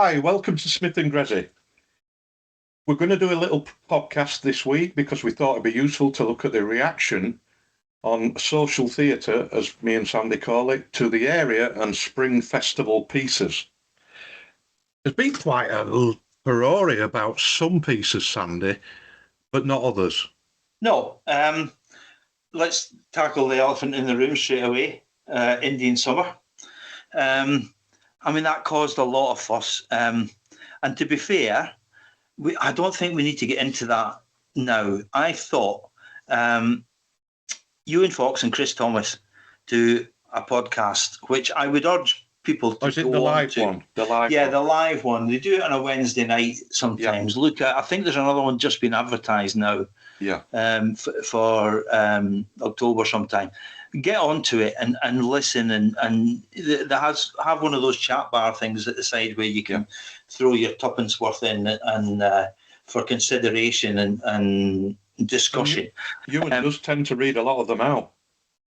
Hi, welcome to Smith and Grezzy. We're going to do a little podcast this week because we thought it'd be useful to look at the reaction on social theatre, as me and Sandy call it, to the area and Spring Festival pieces. There's been quite a furore about some pieces, Sandy, but not others. No. Let's tackle the elephant in the room straight away. Indian Summer. That caused a lot of fuss. And to be fair, I don't think we need to get into that now. I thought Ewan Fox and Chris Thomas do a podcast, which I would urge people to go the live one? The live one. They do it on a Wednesday night sometimes. Yeah. Look, I think there's another one just been advertised now. Yeah. For October sometime. Get onto it and listen and they have one of those chat bar things at the side where you can throw your tuppence worth in and for consideration and discussion. Ewan does tend to read a lot of them out.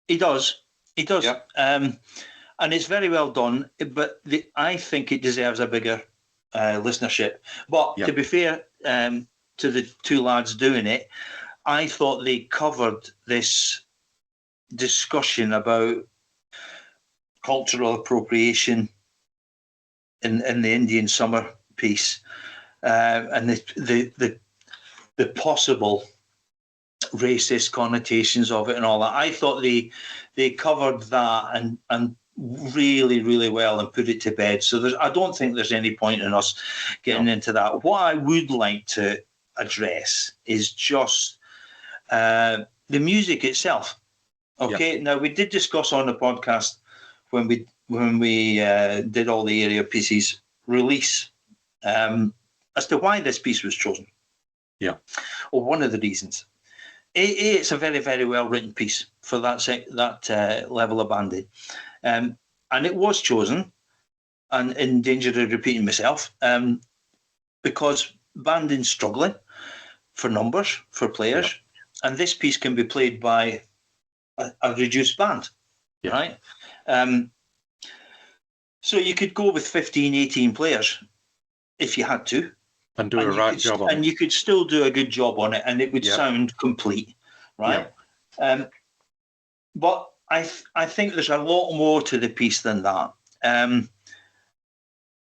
He does. Yeah. And it's very well done, but I think it deserves a bigger listenership. But to be fair to the two lads doing it, I thought they covered this discussion about cultural appropriation in the Indian Summer piece and the possible racist connotations of it and all that. I thought they covered that and really, really well and put it to bed. So I don't think there's any point in us getting into that. What I would like to address is just the music itself. Okay. Now we did discuss on the podcast when we did all the area pieces release as to why this piece was chosen. Yeah. Or one of the reasons. It's a very, very well written piece for that level of banding, and it was chosen, and in danger of repeating myself, because banding's struggling for numbers for players, and this piece can be played by a reduced band, right? So you could go with 15, 18 players if you had to. And do a right job on it. And you could still do a good job on it and it would sound complete, right? Yeah. But I think there's a lot more to the piece than that.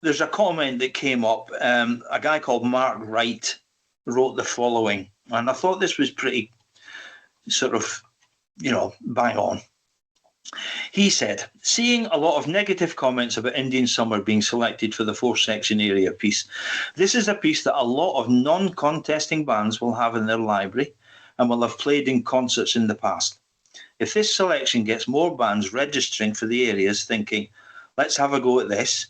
There's a comment that came up. A guy called Mark Wright wrote the following, and I thought this was pretty sort of, bang on. He said, seeing a lot of negative comments about Indian Summer being selected for the 4-section area piece, this is a piece that a lot of non-contesting bands will have in their library and will have played in concerts in the past. If this selection gets more bands registering for the areas thinking, let's have a go at this,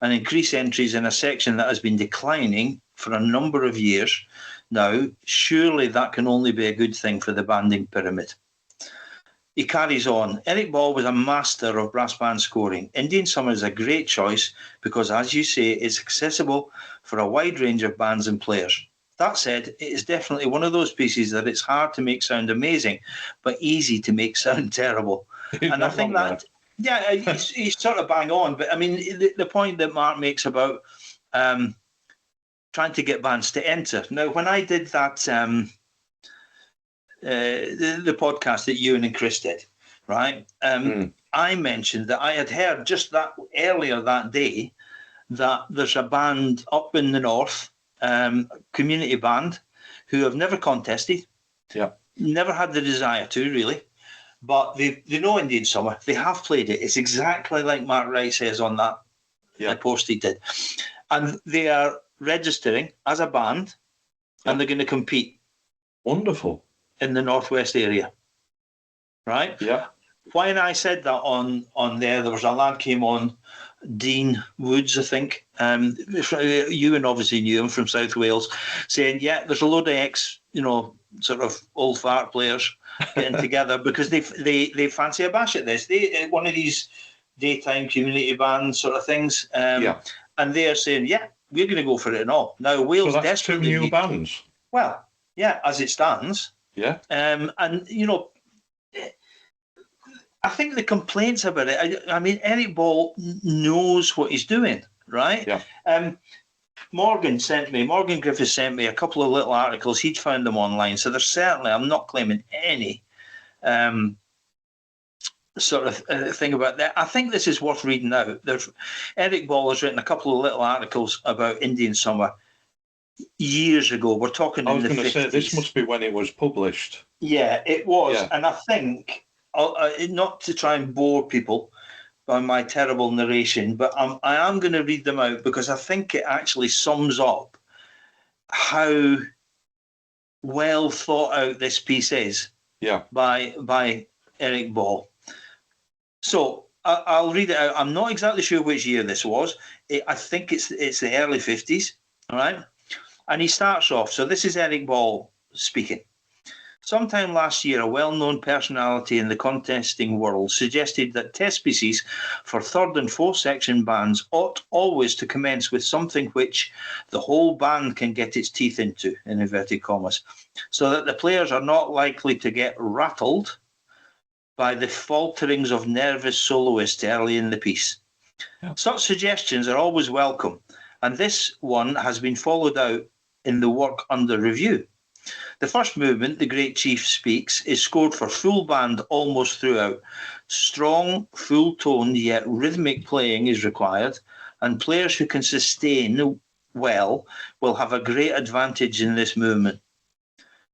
and increase entries in a section that has been declining for a number of years now, surely that can only be a good thing for the banding pyramid. He carries on. Eric Ball was a master of brass band scoring. Indian Summer is a great choice because, as you say, it's accessible for a wide range of bands and players. That said, it is definitely one of those pieces that it's hard to make sound amazing, but easy to make sound terrible. And I think that, he's sort of bang on. But I mean, the point that Mark makes about trying to get bands to enter. Now, when I did that, the podcast that Ewan and Chris did, right? I mentioned that I had heard just that earlier that day that there's a band up in the north, community band, who have never contested, never had the desire to really, but they know Indian Summer. They have played it. It's exactly like Mark Wright says on that post he did, and they are registering as a band, and they're going to compete. Wonderful. In the northwest area, right? Yeah. When I said that on there was a lad came on, Dean Woods, I think. Ewan obviously knew him from South Wales, saying, there's a load of sort of old fart players getting together because they fancy a bash at this. They one of these daytime community band sort of things. And they're saying, we're going to go for it and all. Now Wales desperately 2 new bands. Well, as it stands. Yeah. And I think the complaints about it, I mean, Eric Ball knows what he's doing, right? Yeah. Morgan Griffiths sent me a couple of little articles. He'd found them online. So there's certainly, I'm not claiming any sort of thing about that. I think this is worth reading out. Eric Ball has written a couple of little articles about Indian Summer years ago. We're talking I in was the going to 50s. say, this must be when it was published. Yeah, it was. Yeah. And I think, not to try and bore people by my terrible narration, but I am going to read them out because I think it actually sums up how well thought out this piece is. Yeah. By Eric Ball. So I'll read it out. I'm not exactly sure which year this was. I think it's the early 50s. All right. And he starts off. So this is Eric Ball speaking. Sometime last year, a well-known personality in the contesting world suggested that test pieces for third and fourth section bands ought always to commence with something which the whole band can get its teeth into, in inverted commas, so that the players are not likely to get rattled by the falterings of nervous soloists early in the piece. Yeah. Such suggestions are always welcome, and this one has been followed out in the work under review. The first movement, The Great Chief Speaks, is scored for full band almost throughout. Strong, full-toned yet rhythmic playing is required, and players who can sustain well will have a great advantage in this movement.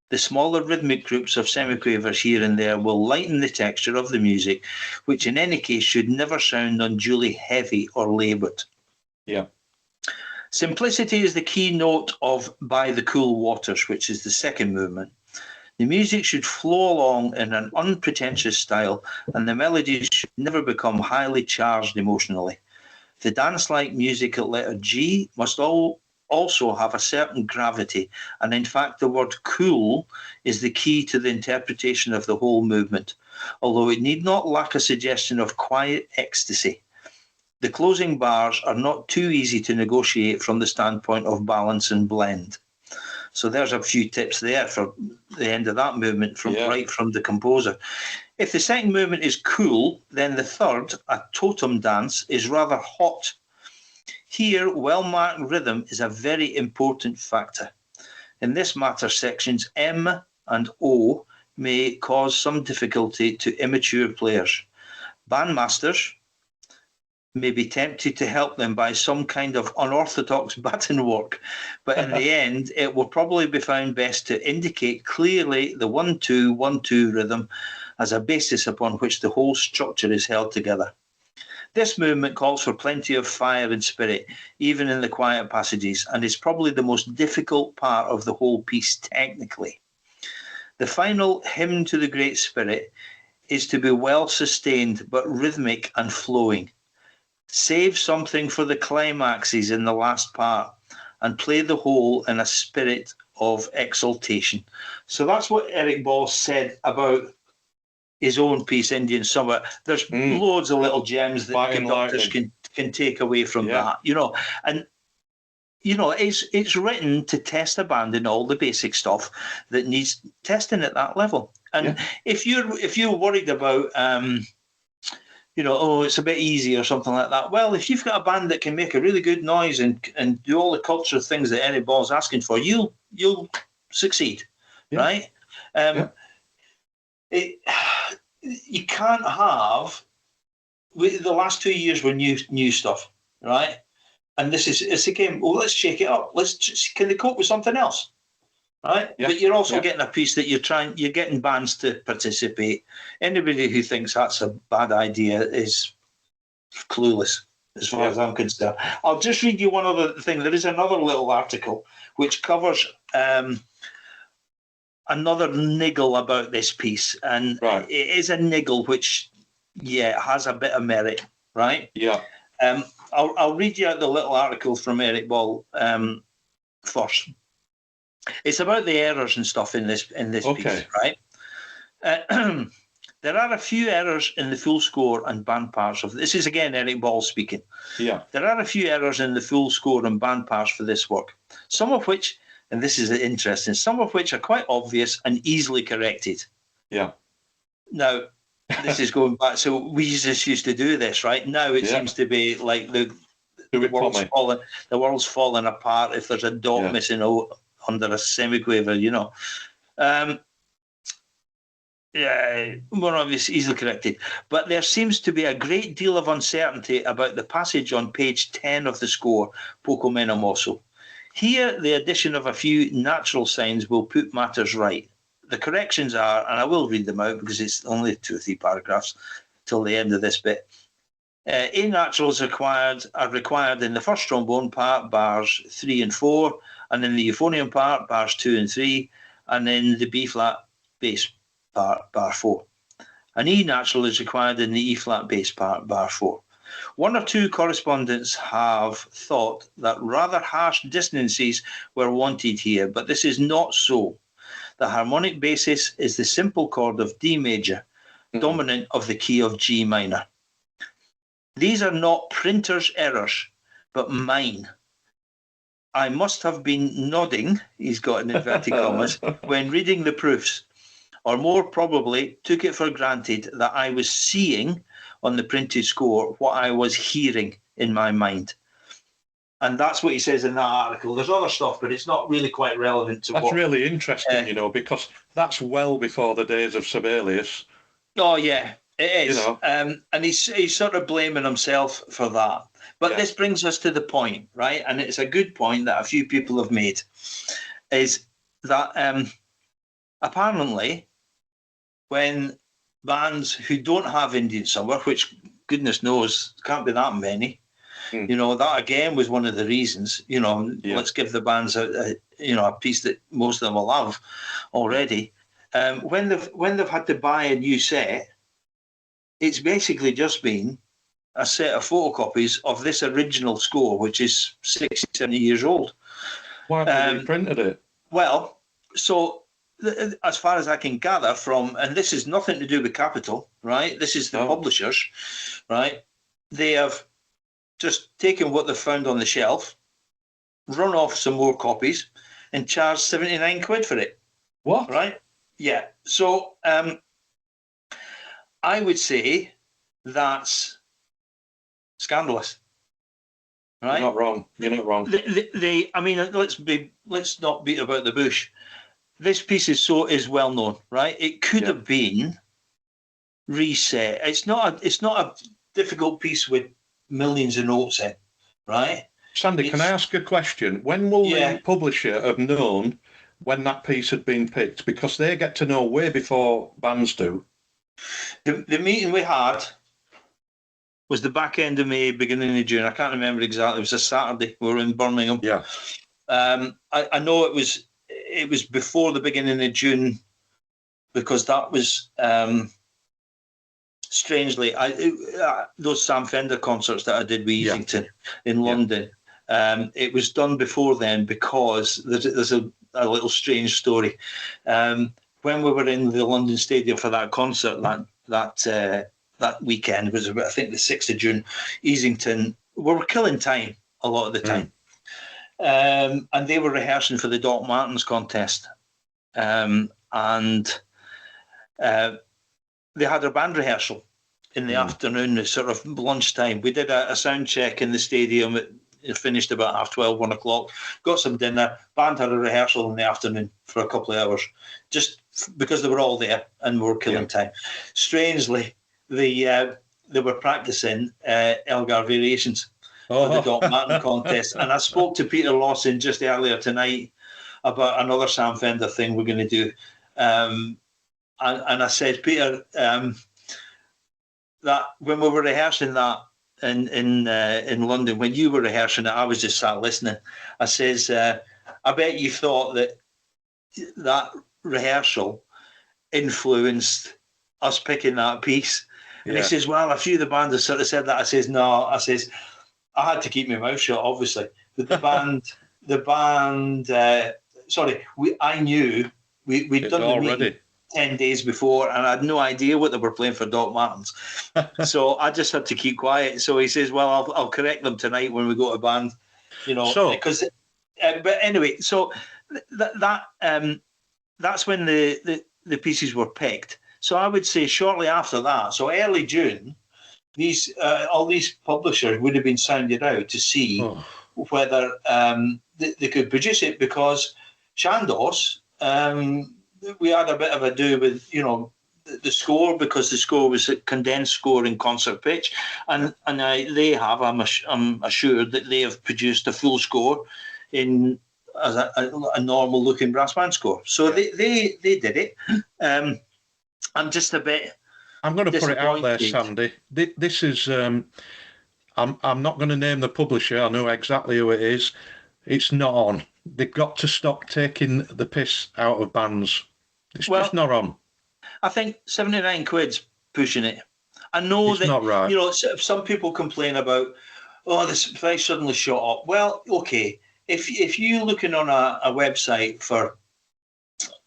The smaller rhythmic groups of semiquavers here and there will lighten the texture of the music, which in any case should never sound unduly heavy or laboured. Yeah. Simplicity is the key note of By the Cool Waters, which is the second movement. The music should flow along in an unpretentious style, and the melodies should never become highly charged emotionally. The dance-like music at letter G must also have a certain gravity, and in fact the word cool is the key to the interpretation of the whole movement, although it need not lack a suggestion of quiet ecstasy. The closing bars are not too easy to negotiate from the standpoint of balance and blend. So there's a few tips there for the end of that movement right from the composer. If the second movement is cool, then the third, a totem dance, is rather hot. Here, well-marked rhythm is a very important factor. In this matter, sections M and O may cause some difficulty to immature players. Bandmasters may be tempted to help them by some kind of unorthodox baton work, but in the end, it will probably be found best to indicate clearly the 1-2, 1-2 rhythm as a basis upon which the whole structure is held together. This movement calls for plenty of fire and spirit, even in the quiet passages, and is probably the most difficult part of the whole piece technically. The final hymn to the Great Spirit is to be well sustained but rhythmic and flowing. Save something for the climaxes in the last part and play the whole in a spirit of exaltation. So that's what Eric Ball said about his own piece, Indian Summer. There's loads of little gems that conductors can take away from that, and it's written to test a band in all the basic stuff that needs testing at that level. And if you're worried about it's a bit easy or something like that. Well, if you've got a band that can make a really good noise and do all the cultural things that Eric Ball's asking for, you'll succeed, right? You can't have the last 2 years were new stuff, right? And it's again. Well, let's shake it up. Can they cope with something else, right? Yeah. But you're also getting a piece that you're getting bands to participate. Anybody who thinks that's a bad idea is clueless, as far as I'm concerned. I'll just read you one other thing. There is another little article which covers another niggle about this piece, and it is a niggle which, has a bit of merit, right? Yeah. I'll read you out the little article from Eric Ball first. It's about the errors and stuff in this piece, right? There are a few errors in the full score and band parts of this. Is again Eric Ball speaking. Yeah. There are a few errors in the full score and band parts for this work. Some of which, and this is interesting, some of which are quite obvious and easily corrected. Yeah. Now, this is going back. So we just used to do this, right? Now it seems to be like Do it for me. The world's falling apart if there's a dot missing out under a semiquaver, you know. Yeah, more obvious, easily corrected. But there seems to be a great deal of uncertainty about the passage on page 10 of the score, Poco Meno Mosso. Here, the addition of a few natural signs will put matters right. The corrections are, and I will read them out because it's only 2 or 3 paragraphs till the end of this bit. A naturals are required in the first trombone part, bars 3 and 4, and in the euphonium part, bars 2 and 3, and in the B-flat bass part, bar 4. An E natural is required in the E-flat bass part, bar 4. One or two correspondents have thought that rather harsh dissonances were wanted here, but this is not so. The harmonic basis is the simple chord of D major, dominant of the key of G minor. These are not printer's errors, but mine. I must have been nodding, he's got in inverted commas, when reading the proofs, or more probably took it for granted that I was seeing on the printed score what I was hearing in my mind. And that's what he says in that article. There's other stuff, but it's not really quite relevant to That's really interesting, you know, because that's well before the days of Sibelius. Oh, yeah, it is. You know. And he's sort of blaming himself for that. But this brings us to the point, right? And it's a good point that a few people have made, is that apparently when bands who don't have Indian Summer, which goodness knows can't be that many, you know, that again was one of the reasons, you know, let's give the bands a piece that most of them will have already. When they've had to buy a new set, it's basically just been a set of photocopies of this original score, which is 60, 70 years old. Why have they reprinted it? Well, so as far as I can gather from, and this is nothing to do with Capitol, right? This is the publishers, right? They have just taken what they've found on the shelf, run off some more copies, and charged 79 quid for it. What? Right? Yeah. So I would say that's scandalous. Right? You're not wrong. You're not wrong. I mean, let's not beat about the bush. This piece is well known, right? It could have been reset. It's not a difficult piece with millions of notes in, right? Sandy, can I ask a question? When will the publisher have known when that piece had been picked? Because they get to know way before bands do. The meeting we had was the back end of May, beginning of June. I can't remember exactly. It was a Saturday. We were in Birmingham. Yeah. I know it was before the beginning of June, because that was strangely those Sam Fender concerts that I did with Easington in London. It was done before then because there's a little strange story. When we were in the London Stadium for that concert that weekend, it was about, I think, the 6th of June, Easington, we were killing time a lot of the time. And they were rehearsing for the Doc Martens contest. And they had their band rehearsal in the afternoon, sort of lunchtime. We did a sound check in the stadium. It finished about 12:30, 1 o'clock. Got some dinner. Band had a rehearsal in the afternoon for a couple of hours, just because they were all there and we were killing time. Strangely, they were practicing Elgar Variations for the Doc Martin contest. And I spoke to Peter Lawson just earlier tonight about another Sam Fender thing we're going to do. And I said, Peter, that when we were rehearsing that in London, when you were rehearsing it, I was just sat listening. I says, I bet you thought that rehearsal influenced us picking that piece. And he says, well, a few of the band have sort of said that. I says, no. I says, I had to keep my mouth shut, obviously. But I knew we'd done the meeting 10 days before, and I had no idea what they were playing for Doc Martens. So I just had to keep quiet. So he says, well, I'll correct them tonight when we go to band, you know. So, because, but anyway, so that's when the pieces were picked. So I would say shortly after that, so early June, these all these publishers would have been sounded out to see whether they could produce it, because Chandos, we had a bit of a do with, you know, the score, because the score was a condensed score in concert pitch, and they have, I'm assured that they have produced a full score in as a normal looking brass band score. So they did it. I'm just a bit. I'm going to put it out there, Sandy. This is. I'm not going to name the publisher. I know exactly who it is. It's not on. They've got to stop taking the piss out of bands. It's just not on. I think 79 quid's pushing it. I know it's not right. You know, some people complain about, oh, this price suddenly shot up. Well, okay, if you're looking on a website for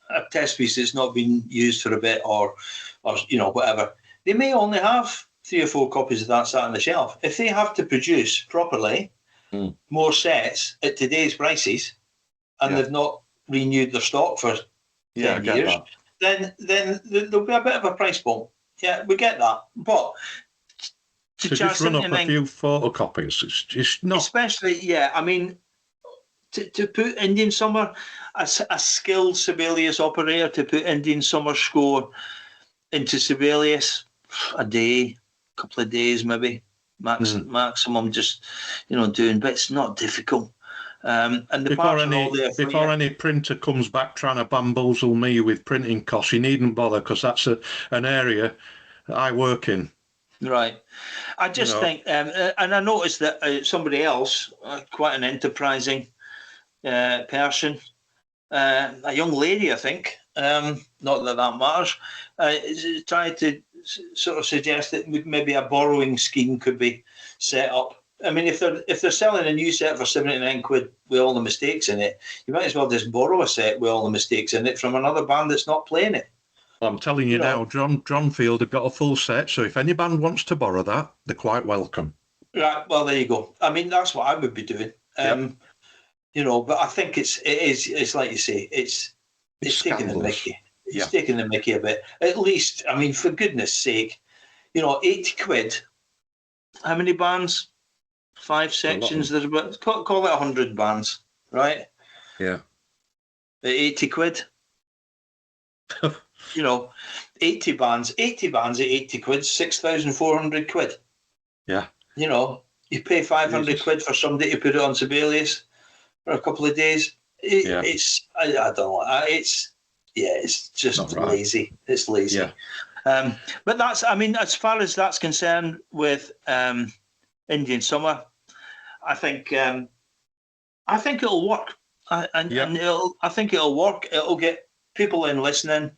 a test piece that's not been used for a bit, or you know, whatever, they may only have 3 or 4 copies of that sat on the shelf. If they have to produce properly more sets at today's prices, and they've not renewed their stock for 10 years, then there'll be a bit of a price bump. Yeah, we get that. But to just run up a few photocopies, it's just not. Especially, yeah, I mean, to put Indian Summer, a skilled Sibelius operator to put Indian Summer score into Sibelius, a day, couple of days maybe, maximum, just, you know, doing bits, not difficult. And the before any printer comes back trying to bamboozle me with printing costs, you needn't bother, because that's an area that I work in. Right. I just think, and I noticed that somebody else, quite an enterprising person, a young lady, I think, not that matters, tried to sort of suggest that maybe a borrowing scheme could be set up. I mean, if they're selling a new set for 79 quid with all the mistakes in it, you might as well just borrow a set with all the mistakes in it from another band that's not playing it. Well, I'm telling you now, John Field have got a full set, so if any band wants to borrow that, they're quite welcome. Right, well, there you go. I mean, that's what I would be doing. You know, but I think it's like you say, it's taking the mickey. It's taking the mickey a bit. At least, I mean, for goodness sake, you know, 80 quid. How many bands? 5 sections. There's about, call it 100 bands, right? Yeah. At 80 quid. You know, 80 bands at 80 quid, 6,400 quid. Yeah. You know, you pay 500 quid for somebody to put it on Sibelius for a couple of days. It's, I don't know. It's just lazy. It's lazy. Yeah. But that's, I mean, as far as that's concerned with Indian Summer, I think it'll work. I think it'll work. It'll get people in listening.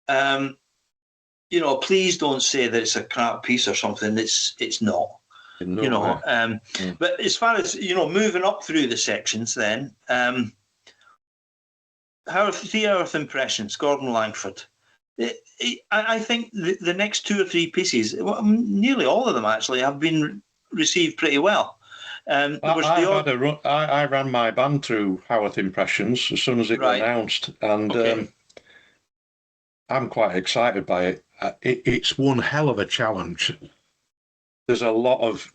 You know, please don't say that it's a crap piece or something. It's not. No, you know. But as far as, you know, moving up through the sections, then how are 3 Earth Impressions, Gordon Langford? I think the next 2 or 3 pieces, nearly all of them actually, have been received pretty well. I ran my band through Howarth Impressions as soon as it was announced, and I'm quite excited by it. It's one hell of a challenge. There's a lot of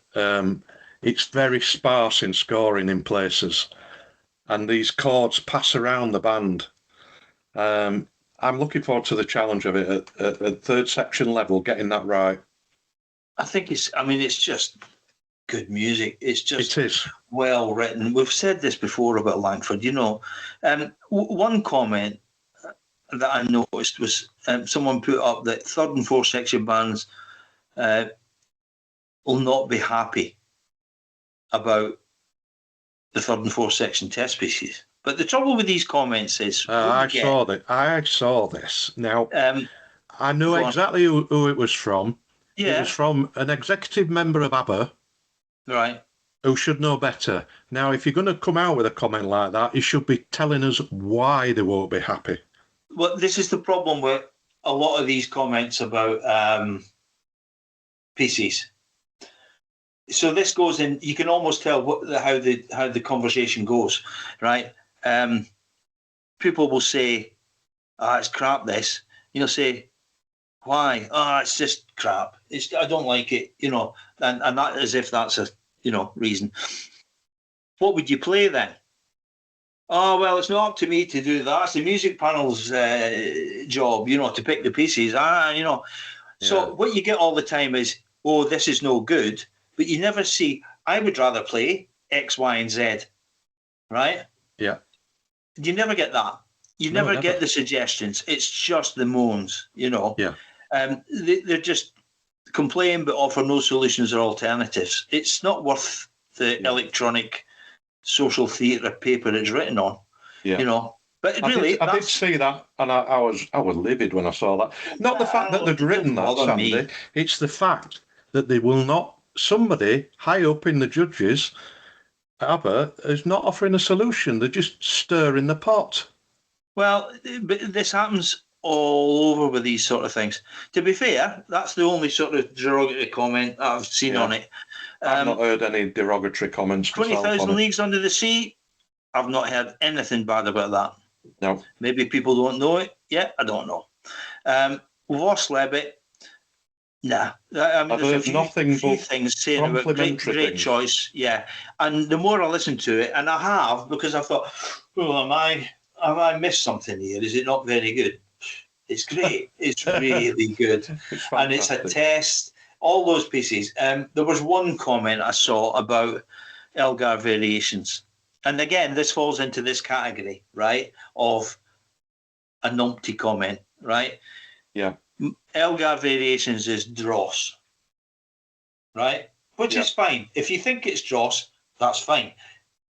it's very sparse in scoring in places, and these chords pass around the band. I'm looking forward to the challenge of it at third section level, getting that right. I think it's just good music. It is well written. We've said this before about Langford, you know. One comment that I noticed was someone put up that 3rd and 4th section bands will not be happy about the 3rd and 4th section test pieces. But the trouble with these comments is... I saw this. Now, I know exactly who it was from. Yeah. It was from an executive member of ABBA. Right. Who should know better. Now, if you're going to come out with a comment like that, you should be telling us why they won't be happy. Well, this is the problem with a lot of these comments about pieces. So this goes in, you can almost tell how the conversation goes, right? People will say, it's crap, this. You'll say, Why? Oh, it's just crap. I don't like it, and that as if that's a, reason. What would you play then? Oh, well, it's not up to me to do that. It's the music panel's job, to pick the pieces. So what you get all the time is, oh, this is no good, but you never see, I would rather play X, Y, and Z, right? Yeah. You never get that. You No, never get the suggestions. It's just the moans, Yeah. They're just complain but offer no solutions or alternatives. It's not worth the electronic social theatre paper it's written on, But really, I did see that, and I was livid when I saw that. Not the fact that they'd written that, Sandy. It's the fact that they will not. Somebody high up in the judges, ABBA, is not offering a solution. They're just stirring the pot. Well, but this happens all over with these sort of things. To be fair, that's the only sort of derogatory comment I've seen on it. I've not heard any derogatory comments. 20,000 Leagues Under the Sea, I've not heard anything bad about that. No. Maybe people don't know it yet. I don't know. Lost Lebbet, nah. I've heard nothing but things saying about great choice. Yeah. And the more I listen to it, and I have, because I thought, well, have I missed something here? Is it not very good? It's great. It's really good. And it's a test. All those pieces. There was one comment I saw about Elgar Variations. And again, this falls into this category, right, of a numpty comment, right? Yeah. Elgar Variations is dross, right? Which is fine. If you think it's dross, that's fine.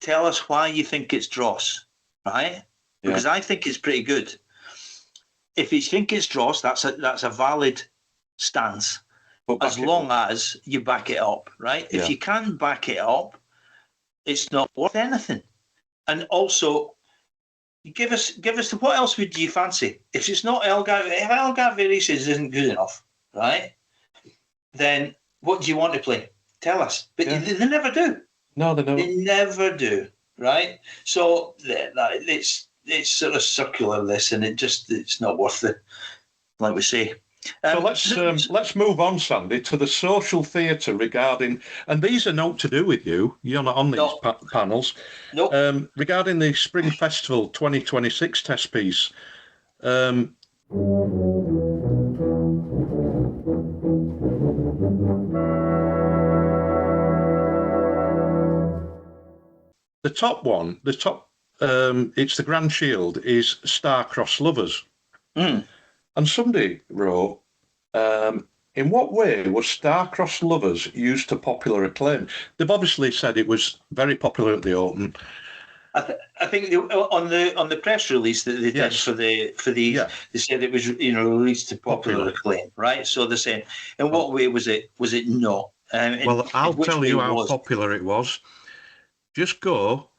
Tell us why you think it's dross, right? Because I think it's pretty good. If you think it's dross, that's a valid stance, as long as you back it up, right? If you can't back it up, it's not worth anything. And also, give us what else would you fancy? If it's not Elgar Variations isn't good enough, right? Then what do you want to play? Tell us. But they never do. No, they don't. They never do, right? So it's sort of circular, this, and it's not worth it, like we say. So let's move on, Sandy, to the social theatre regarding, and these are not to do with you. You're not on these panels. No. Regarding the Spring Festival 2026 test piece. The top one, it's the Grand Shield, is Star-Crossed Lovers. Mm. And somebody wrote, in what way was Star-Crossed Lovers used to popular acclaim? They've obviously said it was very popular at the Open. I think on the press release that they did for the they said it was released to popular acclaim, right? So they're saying, in what way was it not? Well, I'll tell you how popular it was. Just go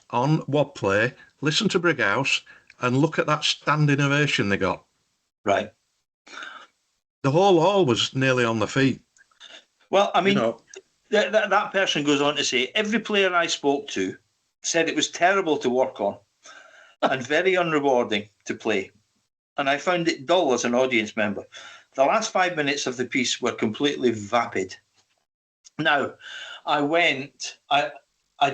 on Wordplay, listen to Brighouse, and look at that standing ovation they got. Right. The whole hall was nearly on the feet. Well, I mean, that person goes on to say, every player I spoke to said it was terrible to work on and very unrewarding to play. And I found it dull as an audience member. The last 5 minutes of the piece were completely vapid. Now, I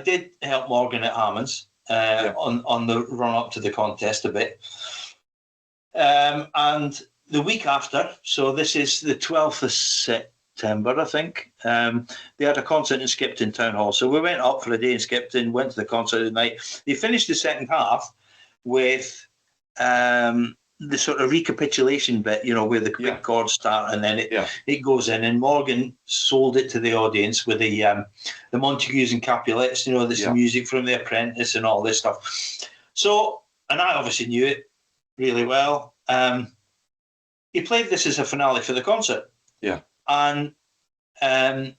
did help Morgan at Hammonds on the run up to the contest a bit. And the week after, so this is the 12th of September, I think, they had a concert in Skipton Town Hall. So we went up for a day in Skipton, went to the concert at night. They finished the second half with the sort of recapitulation bit, where the quick chords start and then it goes in. And Morgan sold it to the audience with the Montagues and Capulets, this music from The Apprentice and all this stuff. So, and I obviously knew it really well. He played this as a finale for the concert. Yeah. And I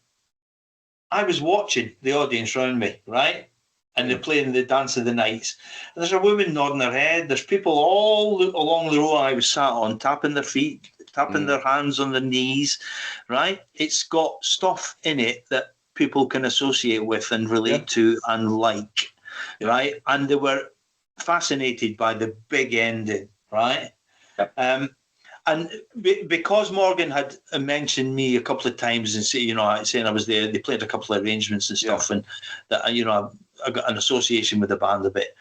was watching the audience around me, right? And they're playing the Dance of the Nights. And there's a woman nodding her head. There's people all along the row I was sat on, tapping their feet, tapping their hands on their knees, right? It's got stuff in it that people can associate with and relate to and like, right? And they were fascinated by the big ending, right? Yep. And because Morgan had mentioned me a couple of times and saying I was there, they played a couple of arrangements and stuff, and that I got an association with the band a bit.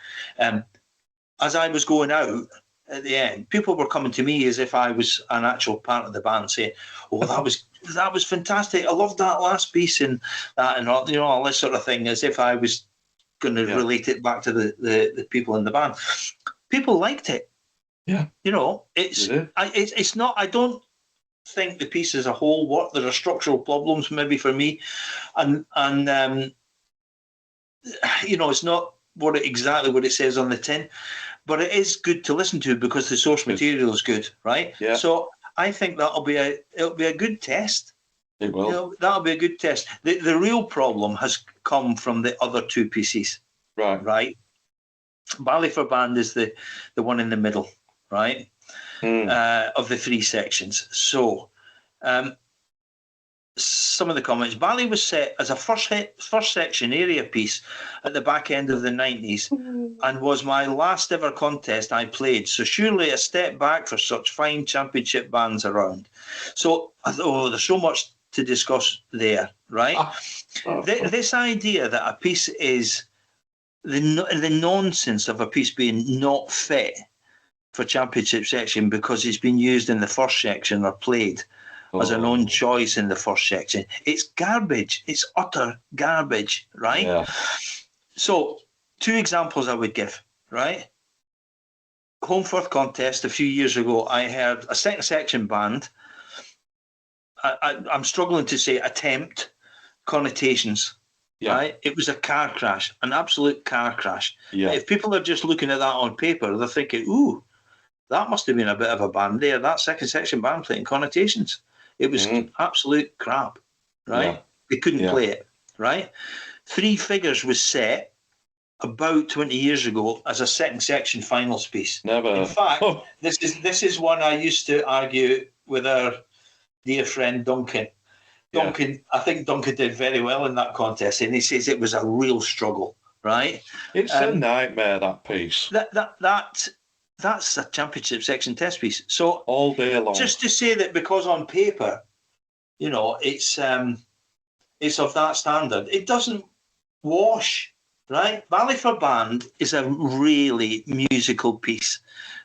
As I was going out at the end, people were coming to me as if I was an actual part of the band, saying, "Oh, that was fantastic! I loved that last piece and that, and all this sort of thing," as if I was going to relate it back to the people in the band. People liked it. Yeah, it's not. I don't think the piece as a whole worked. There are structural problems, maybe for me, and it's not exactly what it says on the tin, but it is good to listen to because the source material is good, right? Yeah. So I think it'll be a good test. It will. That'll be a good test. The real problem has come from the other two pieces. Right. Ballyfer Band is the one in the middle, right? Of the three sections. So, some of the comments. Bally was set as a first section area piece at the back end of the 90s and was my last ever contest I played. So surely a step back for such fine championship bands around. So, there's so much to discuss there, right? This idea that a piece is the nonsense of a piece being not fit for championship section because it's been used in the first section or played as an own choice in the first section. It's garbage. It's utter garbage, right? Yeah. So, two examples I would give, right? Homeforth contest a few years ago, I heard a second section band. I'm struggling to say attempt connotations. Yeah. Right? It was a car crash, an absolute car crash. Yeah. If people are just looking at that on paper, they're thinking, ooh, that must have been a bit of a band there. That second section band playing connotations. It was absolute crap, right? Yeah. They couldn't play it, right? Three Figures was set about 20 years ago as a second section finals piece. Never. In fact, this is one I used to argue with our dear friend Duncan. I think Duncan did very well in that contest, and he says it was a real struggle, right? It's a nightmare, that piece. That's a championship section test piece. So all day long. Just to say that because on paper, it's of that standard, it doesn't wash, right? Ballyfer Band is a really musical piece,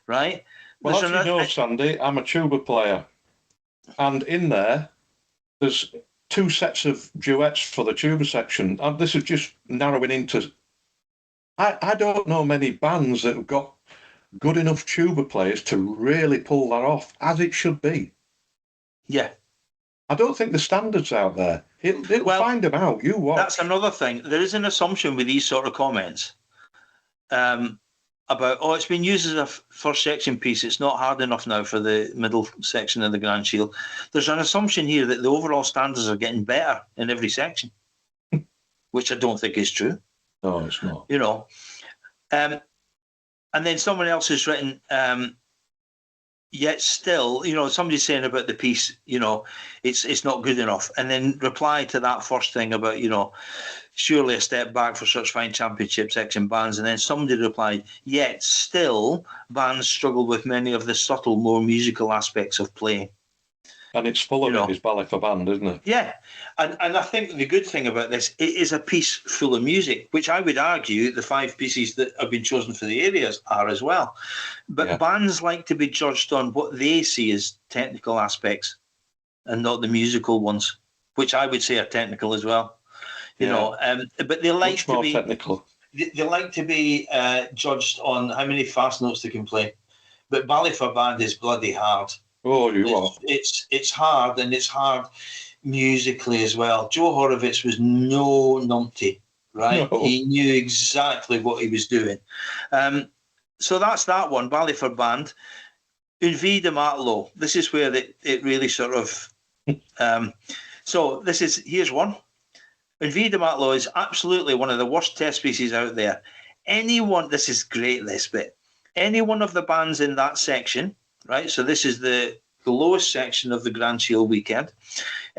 right? Well, as you know, Sandy, I'm a tuba player, and in there's two sets of duets for the tuba section. And this is just narrowing into. I don't know many bands that have got good enough tuba players to really pull that off as it should be. Yeah. I don't think the standard's out there. It'll find them out. You watch. That's another thing. There is an assumption with these sort of comments about, it's been used as a first section piece. It's not hard enough now for the middle section of the Grand Shield. There's an assumption here that the overall standards are getting better in every section, which I don't think is true. No, it's not. And then someone else has written, yet still, somebody's saying about the piece, it's not good enough. And then reply to that first thing about, surely a step back for such fine championship section bands. And then somebody replied, yet still, bands struggle with many of the subtle, more musical aspects of playing. And it's full of it is Ballyfer Band, isn't it? Yeah. And I think the good thing about this, it is a piece full of music, which I would argue the five pieces that have been chosen for the areas are as well. But bands like to be judged on what they see as technical aspects and not the musical ones, which I would say are technical as well. But they like much more to be technical. They like to be judged on how many fast notes they can play. But Ballyfer Band is bloody hard. Oh, it's hard, and it's hard musically as well. Joe Horowitz was no numpty, right? No. He knew exactly what he was doing. So that's that one, Ballyfer Band. Une Vie de Matelot. This is where it really sort of... here's one. Une Vie de Matelot is absolutely one of the worst test pieces out there. This is great, this bit. Any one of the bands in that section... Right, so this is the lowest section of the Grand Shield weekend.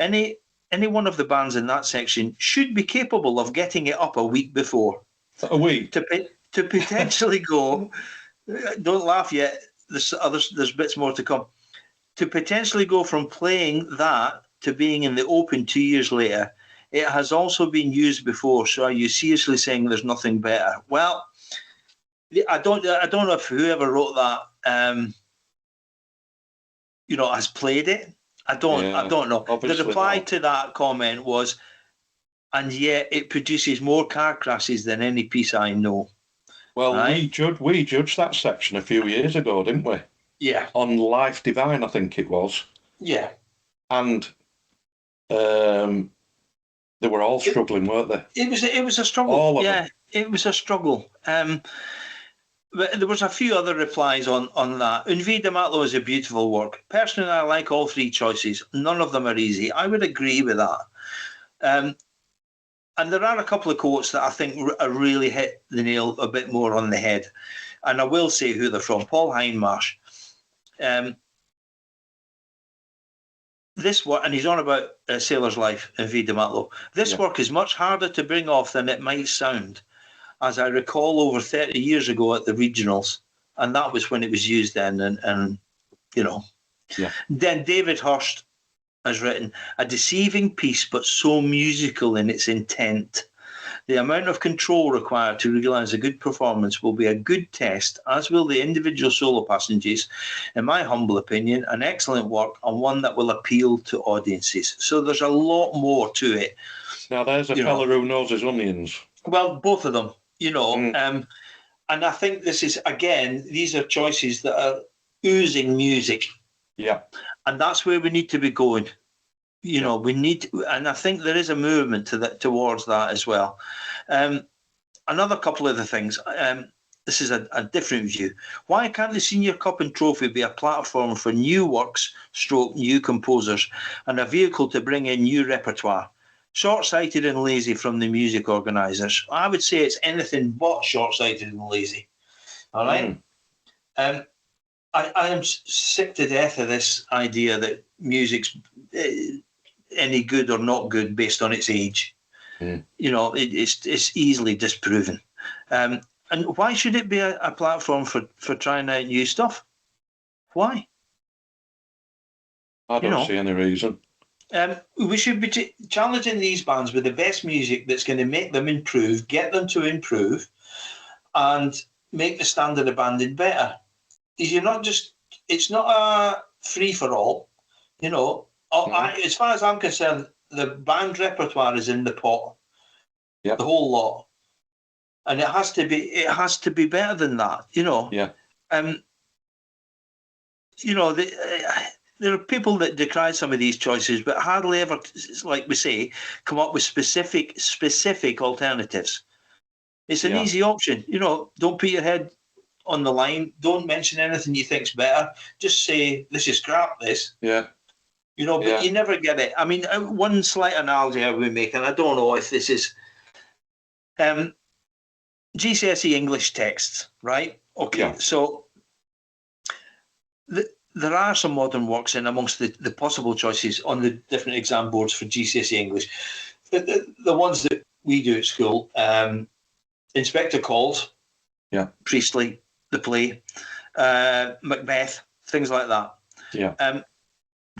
Any one of the bands in that section should be capable of getting it up a week before. A week? To potentially go, don't laugh yet, there's bits more to come, to potentially go from playing that to being in the Open 2 years later, it has also been used before. So are you seriously saying there's nothing better? Well, I don't know if whoever wrote that, has played it. I don't know. The reply to that comment was, and yet it produces more car crashes than any piece I know. Well, right? we judged that section a few years ago, didn't we? Yeah. On Life Divine, I think it was. Yeah. And they were all struggling, weren't they? It was a struggle. All of them. It was a struggle. But there was a few other replies on that. Un Vie de Matelot is a beautiful work. Personally, I like all three choices. None of them are easy. I would agree with that. And there are a couple of quotes that I think really hit the nail a bit more on the head. And I will say who they're from. Paul Hindmarsh. This work, and he's on about Sailor's Life in Vie de Matelot. This work is much harder to bring off than it might sound, as I recall over 30 years ago at the regionals. And that was when it was used then. And Then David Hurst has written, a deceiving piece, but so musical in its intent. The amount of control required to realise a good performance will be a good test, as will the individual solo passages. In my humble opinion, an excellent work and one that will appeal to audiences. So there's a lot more to it. Now, there's a fella who knows his onions. Well, both of them, and I think this is, again, these are choices that are oozing music. Yeah. And that's where we need to be going. We need, and I think there is a movement towards that as well. Another couple of the things. This is a different view. Why can't the Senior Cup and Trophy be a platform for new works, new composers, and a vehicle to bring in new repertoire? Short-sighted and lazy from the music organisers. I would say it's anything but short-sighted and lazy. All right. I am sick to death of this idea that music's any good or not good based on its age. It's easily disproven. And why should it be a platform for trying out new stuff? Why? I don't see any reason. We should be challenging these bands with the best music that's going to make them improve, get them to improve, and make the standard of banding better. It's not a free-for-all, as far as I'm concerned, the band repertoire is in the pot, the whole lot, and it has to be better than that, there are people that decry some of these choices, but hardly ever, like we say, come up with specific alternatives. It's an easy option, don't put your head on the line. Don't mention anything you think's better. Just say, this is crap, this. Yeah. But you never get it. I mean, one slight analogy I would make, and I don't know if this is GCSE English texts, right? Okay, so there are some modern works in amongst the possible choices on the different exam boards for GCSE English. The ones that we do at school, Inspector Calls, Priestley, the play, Macbeth, things like that. Yeah.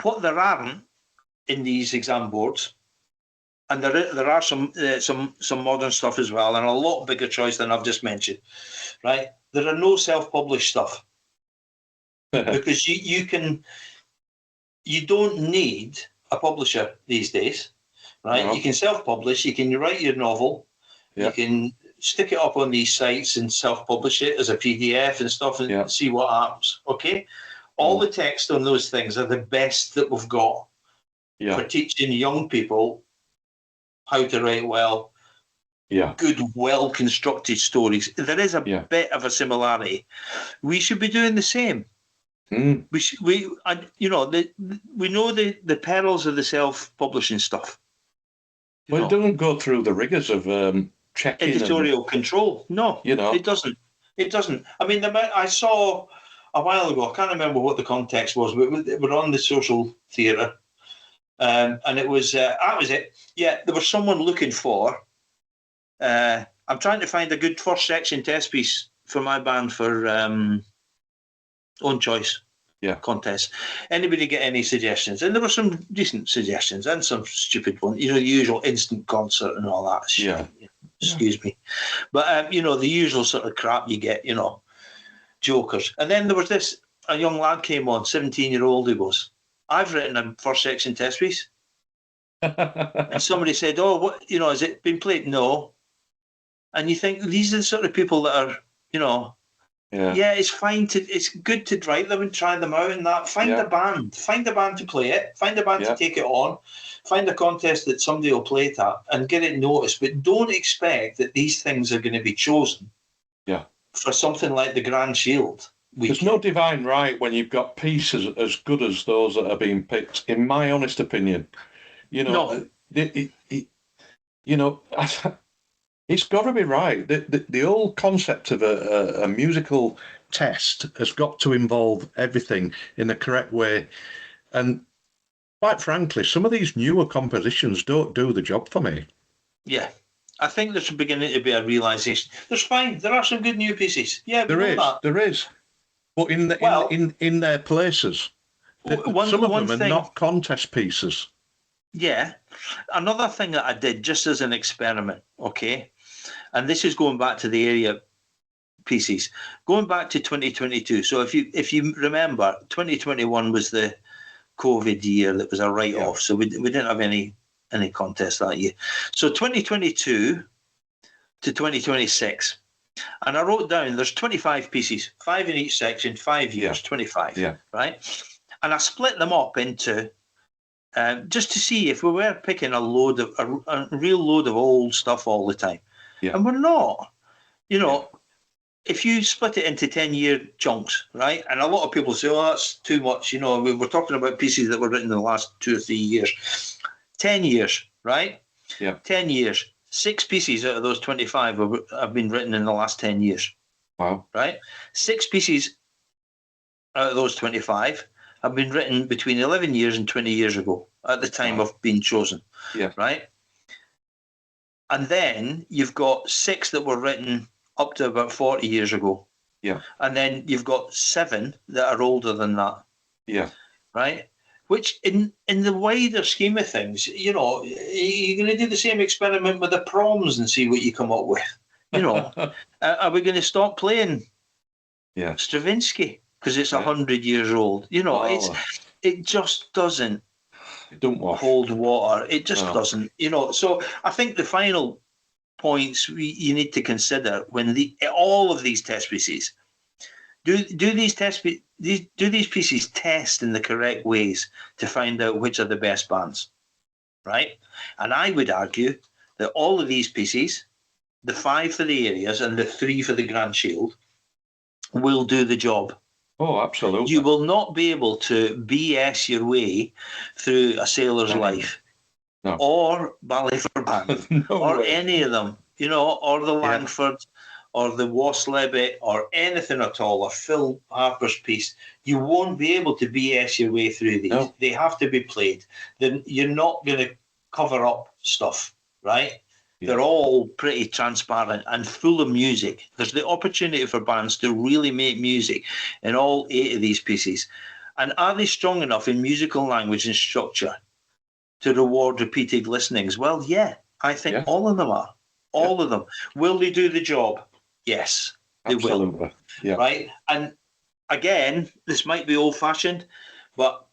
What there aren't in these exam boards, and there are some modern stuff as well, and a lot bigger choice than I've just mentioned, right? There are no self-published stuff because you don't need a publisher these days, right? No. You can self-publish, you can write your novel, you can stick it up on these sites and self-publish it as a PDF and stuff and see what happens, okay? All the text on those things are the best that we've got for teaching young people how to write well, good, well-constructed stories. There is a bit of a similarity. We should be doing the same. We know the perils of the self-publishing stuff. It doesn't go through the rigors of checking editorial control. No, it doesn't. It doesn't. I mean, I saw a while ago, I can't remember what the context was, but we're on the social theatre, and it was that was it. Yeah, there was someone looking for. I'm trying to find a good first section test piece for my band for Own Choice. contests. Anybody get any suggestions? And there were some decent suggestions and some stupid ones. The usual instant concert and all that shit. Yeah. Excuse me. But, the usual sort of crap you get, jokers. And then there was a young lad came on, 17-year-old he was. I've written a first section test piece. And somebody said, oh, what, has it been played? No. And you think these are the sort of people that are, it's fine it's good to write them and try them out and that. Find a band to play it, find a band to take it on, find a contest that somebody will play it at and get it noticed. But don't expect that these things are going to be chosen for something like the Grand Shield. There's no divine right when you've got pieces as good as those that are being picked, in my honest opinion. No. It's got to be right. The old concept of a musical test has got to involve everything in the correct way. And quite frankly, some of these newer compositions don't do the job for me. Yeah. I think there's beginning to be a realisation. There are some good new pieces. Yeah, there is. But in their places, some of them are not contest pieces. Yeah. Another thing that I did just as an experiment, okay? And this is going back to the area pieces. Going back to 2022. So if you remember, 2021 was the COVID year that was a write-off. So we didn't have any contest that year. So 2022 to 2026. And I wrote down there's 25 pieces, 5 in each section, 5 years, 25. Yeah. Right? And I split them up into just to see if we were picking a real load of old stuff all the time. Yeah. And we're not. If you split it into 10-year chunks, right? And a lot of people say, oh, that's too much. We were talking about pieces that were written in the last 2 or 3 years. 10 years, right? Yeah. 10 years. 6 pieces out of those 25 have been written in the last 10 years. Wow. Right? 6 pieces out of those 25 have been written between 11 years and 20 years ago at the time of being chosen. Yeah. Right? And then you've got 6 that were written up to about 40 years ago. Yeah. And then you've got 7 that are older than that. Yeah. Right? Which in the wider scheme of things, you're going to do the same experiment with the proms and see what you come up with. Are we going to stop playing Stravinsky because it's 100 years old? It just doesn't hold water. It just doesn't. So I think the final points you need to consider when all of these test pieces do these pieces test in the correct ways to find out which are the best bands, right? And I would argue that all of these pieces, the 5 for the areas and the 3 for the Grand Shield, will do the job. Oh, absolutely. You will not be able to BS your way through A Sailor's Life or Ballet for Band or any of them, or the Langford or the Waslebet or anything at all, or Phil Harper's piece. You won't be able to BS your way through these. No. They have to be played. Then you're not going to cover up stuff, right? Yeah. They're all pretty transparent and full of music. There's the opportunity for bands to really make music in all 8 of these pieces. And are they strong enough in musical language and structure to reward repeated listenings? Well, yeah, I think all of them are. All of them. Will they do the job? Yes, they absolutely will. Yeah. Right? And again, this might be old-fashioned, but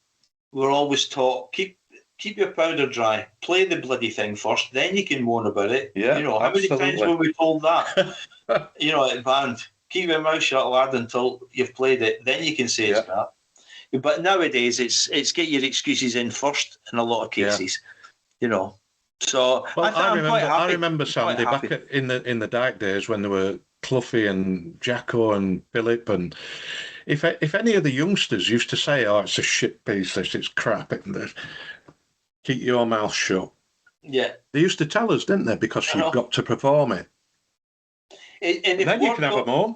we're always taught, keep your powder dry. Play the bloody thing first, then you can moan about it. Yeah, how many times were we told that? At band, keep your mouth shut, lad, until you've played it. Then you can say it's crap. But nowadays, it's get your excuses in first in a lot of cases. So I remember Sandy back in the dark days when there were Cloughie and Jacko and Philip, and if any of the youngsters used to say, "Oh, it's a shit piece, it's crap," keep your mouth shut. Yeah, they used to tell us, didn't they? Because you've got to perform it. And then you can have them on.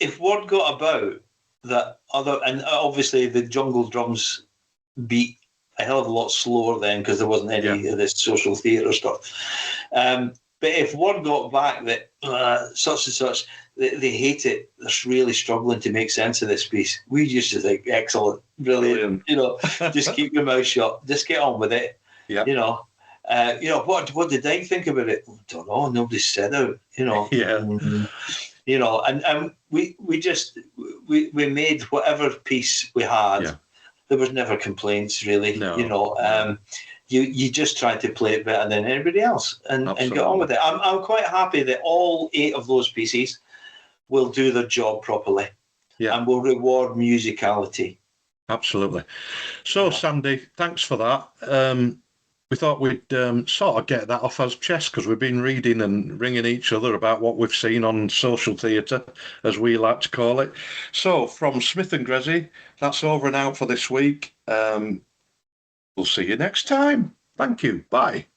If word got about that and obviously the jungle drums beat a hell of a lot slower then because there wasn't any of this social theatre stuff. But if word got back that such and such, they hate it. They're really struggling to make sense of this piece. We used to think, excellent, brilliant. Just keep your mouth shut. Just get on with it. Yeah. What did Dyke think about it? I don't know. Nobody said it. Yeah. And we made whatever piece we had. Yeah. There was never complaints, really. No. You just tried to play it better than anybody else and get on with it. I'm quite happy that all 8 of those pieces will do their job properly, and will reward musicality. Absolutely. So, Sandy, thanks for that. We thought we'd sort of get that off our chest, because we've been reading and ringing each other about what we've seen on social theatre, as we like to call it. So, from Smith and Grezzy, that's over and out for this week. We'll see you next time. Thank you. Bye.